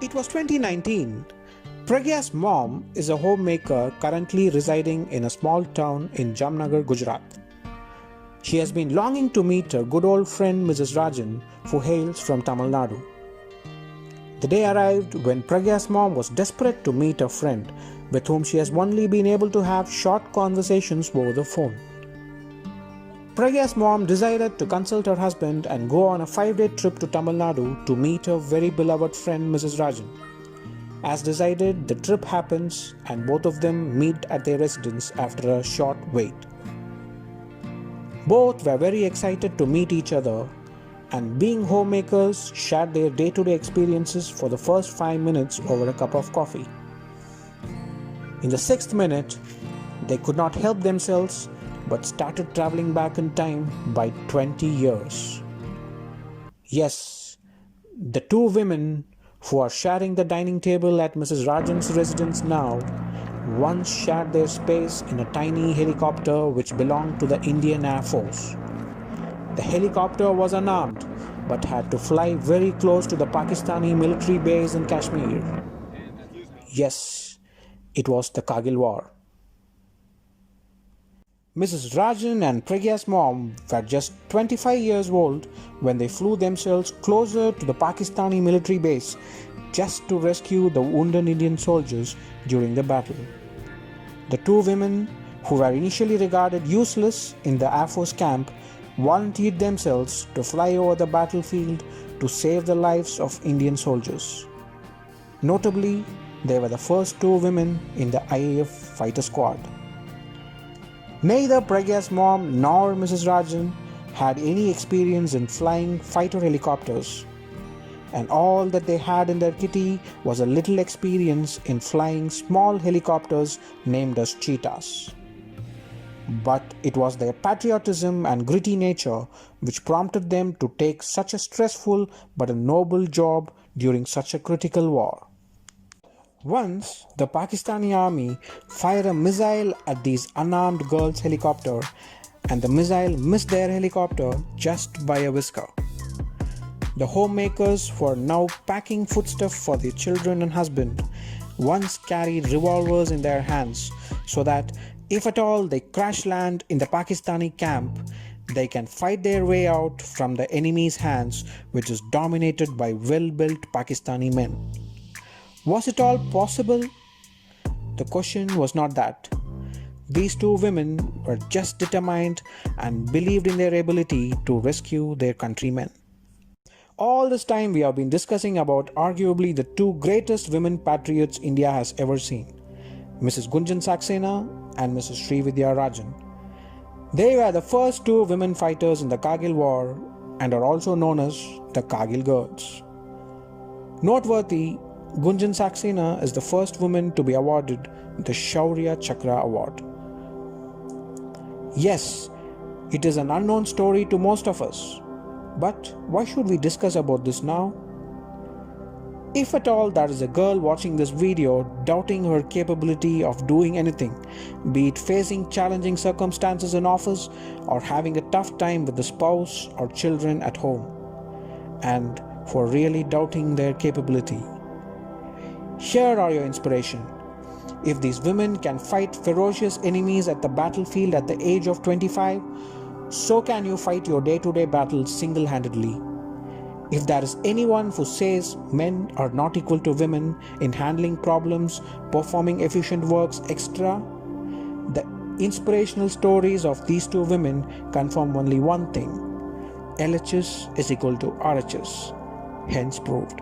It was 2019. Pragya's mom is a homemaker currently residing in a small town in Jamnagar, Gujarat. She has been longing to meet her good old friend Mrs. Rajan, who hails from Tamil Nadu. The day arrived when Pragya's mom was desperate to meet a friend with whom she has only been able to have short conversations over the phone. Pragya's mom decided to consult her husband and go on a 5-day trip to Tamil Nadu to meet her very beloved friend Mrs. Rajan. As decided, the trip happens and both of them meet at their residence after a short wait. Both were very excited to meet each other, and being homemakers, shared their day-to-day experiences for the first 5 minutes over a cup of coffee. In the 6th minute, they could not help themselves but started traveling back in time by 20 years. Yes, the two women who are sharing the dining table at Mrs. Rajan's residence now once shared their space in a tiny helicopter which belonged to the Indian Air Force. The helicopter was unarmed but had to fly very close to the Pakistani military base in Kashmir. Yes, it was the Kargil War. Mrs. Rajan and Pragya's mom were just 25 years old when they flew themselves closer to the Pakistani military base just to rescue the wounded Indian soldiers during the battle. The two women, who were initially regarded useless in the Air Force camp, volunteered themselves to fly over the battlefield to save the lives of Indian soldiers. Notably, they were the first two women in the IAF fighter squad. Neither Pragya's mom nor Mrs. Rajan had any experience in flying fighter helicopters, and all that they had in their kitty was a little experience in flying small helicopters named as cheetahs. But it was their patriotism and gritty nature which prompted them to take such a stressful but a noble job during such a critical war. Once, the Pakistani army fired a missile at these unarmed girls' helicopter, and the missile missed their helicopter just by a whisker. The homemakers were now packing foodstuff for their children and husband, once carried revolvers in their hands so that if at all they crash land in the Pakistani camp, they can fight their way out from the enemy's hands, which is dominated by well-built Pakistani men. Was it all possible? The question was not that. These two women were just determined and believed in their ability to rescue their countrymen. All this time we have been discussing about arguably the two greatest women patriots India has ever seen, Mrs. Gunjan Saxena and Mrs. Srividya Rajan. They were the first two women fighters in the Kargil War and are also known as the Kargil Girls. Noteworthy, Gunjan Saxena is the first woman to be awarded the Shaurya Chakra Award. Yes, it is an unknown story to most of us, but why should we discuss about this now? If at all there is a girl watching this video doubting her capability of doing anything, be it facing challenging circumstances in office or having a tough time with the spouse or children at home, and for really doubting their capability, here are your inspiration. If these women can fight ferocious enemies at the battlefield at the age of 25, so can you fight your day-to-day battles single-handedly. If there is anyone who says men are not equal to women in handling problems, performing efficient works, etc., the inspirational stories of these two women confirm only one thing: LHS is equal to RHS, hence proved.